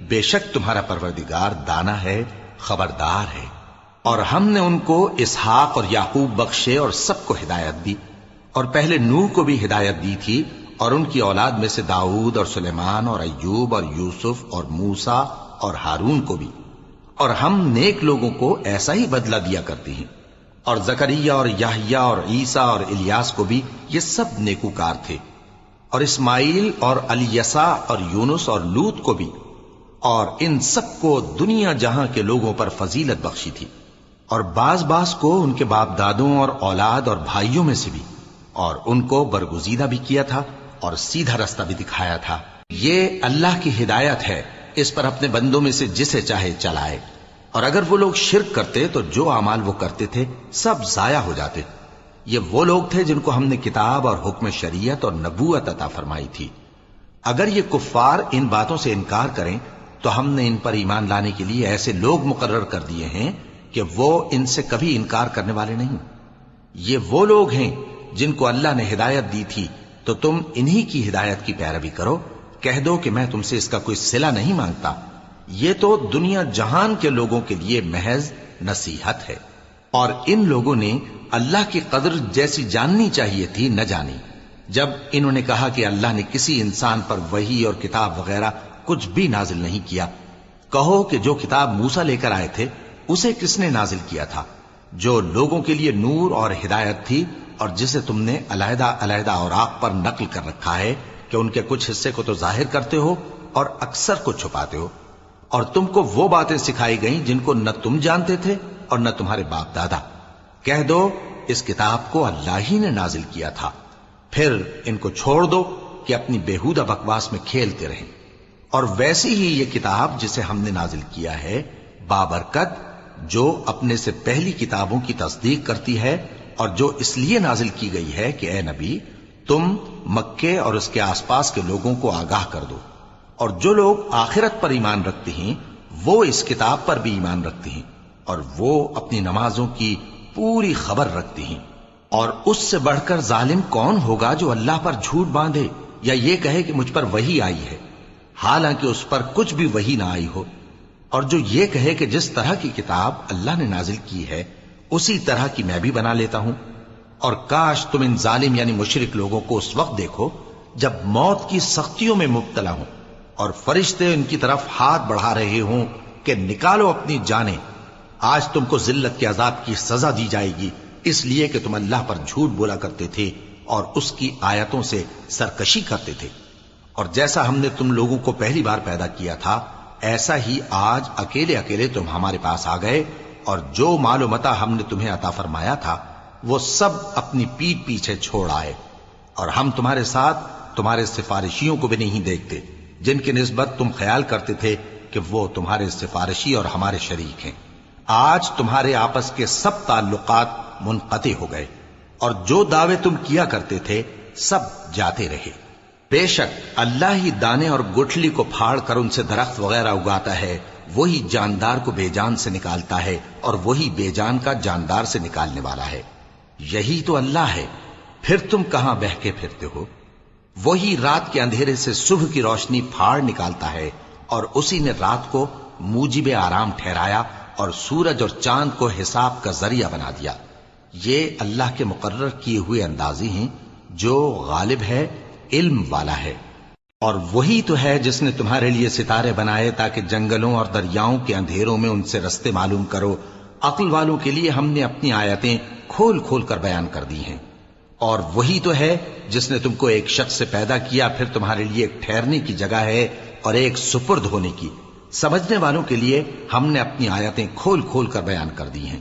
بے شک تمہارا پروردگار دانا ہے، خبردار ہے. اور ہم نے ان کو اسحاق اور یعقوب بخشے اور سب کو ہدایت دی، اور پہلے نوح کو بھی ہدایت دی تھی، اور ان کی اولاد میں سے داؤد اور سلیمان اور ایوب اور یوسف اور موسیٰ اور ہارون کو بھی. اور ہم نیک لوگوں کو ایسا ہی بدلہ دیا کرتے ہیں. اور زکریا اور یحییٰ اور عیسیٰ اور الیاس کو بھی یہ سب نیکوکار تھے. اور اسماعیل اور الیسع اور یونس اور لوط کو بھی، اور ان سب کو دنیا جہاں کے لوگوں پر فضیلت بخشی تھی. اور بعض کو ان کے باپ دادوں اور اولاد اور بھائیوں میں سے بھی، اور ان کو برگزیدہ بھی کیا تھا اور سیدھا رستہ بھی دکھایا تھا. یہ اللہ کی ہدایت ہے، اس پر اپنے بندوں میں سے جسے چاہے چلائے. اور اگر وہ لوگ شرک کرتے تو جو اعمال وہ کرتے تھے سب ضائع ہو جاتے. یہ وہ لوگ تھے جن کو ہم نے کتاب اور حکم شریعت اور نبوت عطا فرمائی تھی. اگر یہ کفار ان باتوں سے انکار کریں تو ہم نے ان پر ایمان لانے کے لیے ایسے لوگ مقرر کر دیے ہیں کہ وہ ان سے کبھی انکار کرنے والے نہیں. یہ وہ لوگ ہیں جن کو اللہ نے ہدایت دی تھی، تو تم انہی کی ہدایت کی پیروی کرو. کہہ دو کہ میں تم سے اس کا کوئی صلہ نہیں مانگتا، یہ تو دنیا جہان کے لوگوں کے لیے محض نصیحت ہے. اور ان لوگوں نے اللہ کی قدر جیسی جاننی چاہیے تھی نہ جانی. جب انہوں نے کہا کہ اللہ نے کسی انسان پر وحی اور کتاب وغیرہ کچھ بھی نازل نہیں کیا، کہو کہ جو کتاب موسیٰ لے کر آئے تھے اسے کس نے نازل کیا تھا، جو لوگوں کے لیے نور اور ہدایت تھی، اور جسے تم نے علیحدہ علیحدہ اوراق پر نقل کر رکھا ہے کہ ان کے کچھ حصے کو تو ظاہر کرتے ہو اور اکثر کو چھپاتے ہو. اور تم کو وہ باتیں سکھائی گئیں جن کو نہ تم جانتے تھے اور نہ تمہارے باپ دادا. کہہ دو اس کتاب کو اللہ ہی نے نازل کیا تھا. پھر ان کو چھوڑ دو کہ اپنی بیہودہ بکواس میں کھیلتے رہیں. اور ویسی ہی یہ کتاب جسے ہم نے نازل کیا ہے بابرکت، جو اپنے سے پہلی کتابوں کی تصدیق کرتی ہے، اور جو اس لیے نازل کی گئی ہے کہ اے نبی تم مکے اور اس کے آس پاس کے لوگوں کو آگاہ کر دو. اور جو لوگ آخرت پر ایمان رکھتے ہیں وہ اس کتاب پر بھی ایمان رکھتے ہیں، اور وہ اپنی نمازوں کی پوری خبر رکھتے ہیں. اور اس سے بڑھ کر ظالم کون ہوگا جو اللہ پر جھوٹ باندھے یا یہ کہے کہ مجھ پر وحی آئی ہے حالانکہ اس پر کچھ بھی وحی نہ آئی ہو، اور جو یہ کہے کہ جس طرح کی کتاب اللہ نے نازل کی ہے اسی طرح کی میں بھی بنا لیتا ہوں. اور کاش تم ان ظالم یعنی مشرک لوگوں کو اس وقت دیکھو جب موت کی سختیوں میں مبتلا ہوں اور فرشتے ان کی طرف ہاتھ بڑھا رہے ہوں کہ نکالو اپنی جانیں، آج تم کو ذلت کے عذاب کی سزا دی جائے گی اس لیے کہ تم اللہ پر جھوٹ بولا کرتے تھے اور اس کی آیتوں سے سرکشی کرتے تھے. اور جیسا ہم نے تم لوگوں کو پہلی بار پیدا کیا تھا ایسا ہی آج اکیلے اکیلے تم ہمارے پاس آ گئے، اور جو مال و متاع ہم نے تمہیں عطا فرمایا تھا وہ سب اپنی پیٹھ پیچھے چھوڑ آئے. اور ہم تمہارے ساتھ تمہارے سفارشیوں کو بھی نہیں دیکھتے جن کی نسبت تم خیال کرتے تھے کہ وہ تمہارے سفارشی اور ہمارے شریک ہیں. آج تمہارے آپس کے سب تعلقات منقطع ہو گئے، اور جو دعوے تم کیا کرتے تھے سب جاتے رہے. بے شک اللہ ہی دانے اور گٹھلی کو پھاڑ کر ان سے درخت وغیرہ اگاتا ہے، وہی جاندار کو بے جان سے نکالتا ہے اور وہی بے جان کا جاندار سے نکالنے والا ہے. یہی تو اللہ ہے، پھر تم کہاں بہکے پھرتے ہو؟ وہی رات کے اندھیرے سے صبح کی روشنی پھاڑ نکالتا ہے، اور اسی نے رات کو موجب آرام ٹھہرایا اور سورج اور چاند کو حساب کا ذریعہ بنا دیا. یہ اللہ کے مقرر کیے ہوئے اندازی ہیں جو غالب ہے، علم والا ہے. اور وہی تو ہے جس نے تمہارے لیے ستارے بنائے تاکہ جنگلوں اور دریاؤں کے اندھیروں میں ان سے رستے معلوم کرو. عقل والوں کے لیے ہم نے اپنی آیتیں کھول کھول کر بیان کر دی ہیں. اور وہی تو ہے جس نے تم کو ایک شخص سے پیدا کیا، پھر تمہارے لیے ایک ٹھہرنے کی جگہ ہے اور ایک سپرد ہونے کی۔ سمجھنے والوں کے لیے ہم نے اپنی آیتیں کھول کھول کر بیان کر دی ہیں۔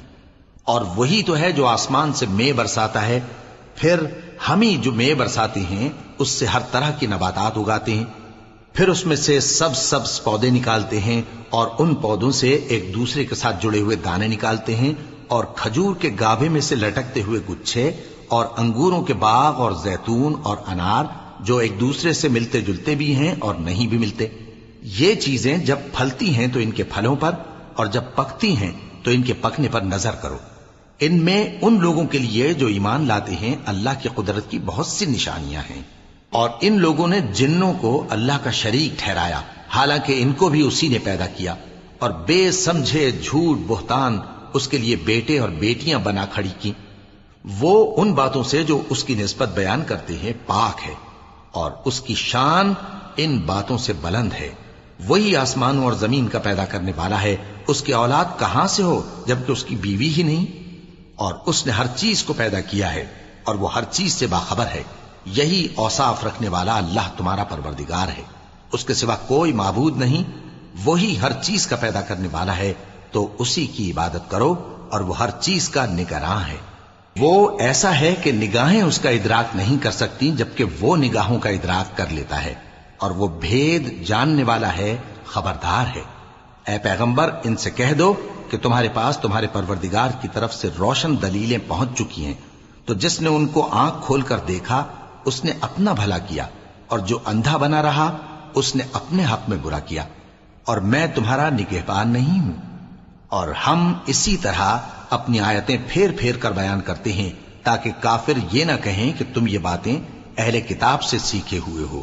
اور وہی تو ہے جو آسمان سے مے برساتا ہے، پھر ہم ہی جو مے برساتے ہیں اس سے ہر طرح کی نباتات اگاتے ہیں، پھر اس میں سے سبز پودے نکالتے ہیں، اور ان پودوں سے ایک دوسرے کے ساتھ جڑے ہوئے دانے نکالتے ہیں، اور کھجور کے گابھے میں سے لٹکتے ہوئے گچھے، اور انگوروں کے باغ اور زیتون اور انار جو ایک دوسرے سے ملتے جلتے بھی ہیں اور نہیں بھی ملتے۔ یہ چیزیں جب پھلتی ہیں تو ان کے پھلوں پر، اور جب پکتی ہیں تو ان کے پکنے پر نظر کرو۔ ان میں ان لوگوں کے لیے جو ایمان لاتے ہیں اللہ کی قدرت کی بہت سی نشانیاں ہیں۔ اور ان لوگوں نے جنوں کو اللہ کا شریک ٹھہرایا، حالانکہ ان کو بھی اسی نے پیدا کیا، اور بے سمجھے جھوٹ بہتان اس کے لیے بیٹے اور بیٹیاں بنا کھڑی کی۔ وہ ان باتوں سے جو اس کی نسبت بیان کرتے ہیں پاک ہے، اور اس کی شان ان باتوں سے بلند ہے۔ وہی آسمانوں اور زمین کا پیدا کرنے والا ہے، اس کی اولاد کہاں سے ہو جبکہ اس کی بیوی ہی نہیں؟ اور اس نے ہر چیز کو پیدا کیا ہے، اور وہ ہر چیز سے باخبر ہے۔ یہی اوصاف رکھنے والا اللہ تمہارا پروردگار ہے، اس کے سوا کوئی معبود نہیں۔ وہی ہر چیز کا پیدا کرنے والا ہے، تو اسی کی عبادت کرو، اور وہ ہر چیز کا نگراں ہے۔ وہ ایسا ہے کہ نگاہیں اس کا ادراک نہیں کر سکتی، جبکہ وہ نگاہوں کا ادراک کر لیتا ہے، اور وہ بھید جاننے والا ہے، خبردار ہے۔ اے پیغمبر ان سے کہہ دو کہ تمہارے پاس تمہارے پروردگار کی طرف سے روشن دلیلیں پہنچ چکی ہیں، تو جس نے ان کو آنکھ کھول کر دیکھا اس نے اپنا بھلا کیا، اور جو اندھا بنا رہا اس نے اپنے حق میں برا کیا، اور میں تمہارا نگہبان نہیں ہوں۔ اور ہم اسی طرح اپنی آیتیں پھیر پھیر کر بیان کرتے ہیں تاکہ کافر یہ نہ کہیں کہ تم یہ باتیں اہل کتاب سے سیکھے ہوئے ہو،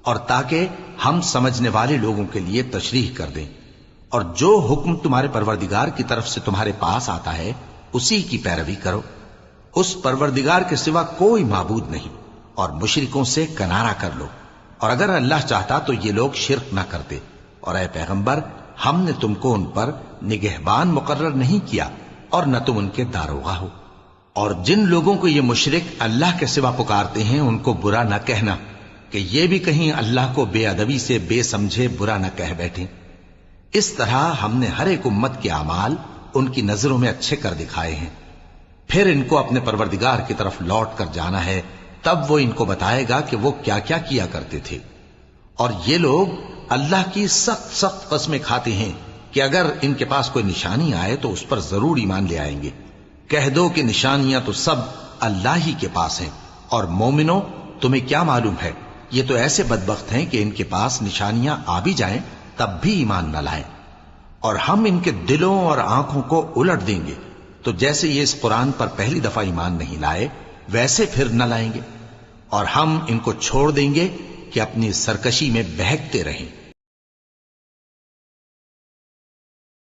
اور تاکہ ہم سمجھنے والے لوگوں کے لیے تشریح کر دیں۔ اور جو حکم تمہارے پروردگار کی طرف سے تمہارے پاس آتا ہے اسی کی پیروی کرو۔ اس پروردگار کے سوا کوئی معبود نہیں، اور مشرکوں سے کنارہ کر لو، اور اگر اللہ چاہتا تو یہ لوگ شرک نہ کرتے۔ اور اے پیغمبر ہم نے تم کو ان پر نگہبان مقرر نہیں کیا، اور نہ تم ان کے داروغہ ہو۔ اور جن لوگوں کو یہ مشرک اللہ کے سوا پکارتے ہیں ان کو برا نہ کہنا، کہ یہ بھی کہیں اللہ کو بے ادبی سے بے سمجھے برا نہ کہہ بیٹھیں۔ اس طرح ہم نے ہر ایک امت کے اعمال ان کی نظروں میں اچھے کر دکھائے ہیں، پھر ان کو اپنے پروردگار کی طرف لوٹ کر جانا ہے، تب وہ ان کو بتائے گا کہ وہ کیا کیا کیا کرتے تھے۔ اور یہ لوگ اللہ کی سخت سخت قسمیں کھاتے ہیں کہ اگر ان کے پاس کوئی نشانی آئے تو اس پر ضرور ایمان لے آئیں گے۔ کہہ دو کہ نشانیاں تو سب اللہ ہی کے پاس ہیں، اور مومنوں تمہیں کیا معلوم ہے، یہ تو ایسے بدبخت ہیں کہ ان کے پاس نشانیاں آ بھی جائیں تب بھی ایمان نہ لائیں۔ اور ہم ان کے دلوں اور آنکھوں کو الٹ دیں گے، تو جیسے یہ اس قرآن پر پہلی دفعہ ایمان نہیں لائے ویسے پھر نہ لائیں گے، اور ہم ان کو چھوڑ دیں گے کہ اپنی سرکشی میں بہکتے رہیں۔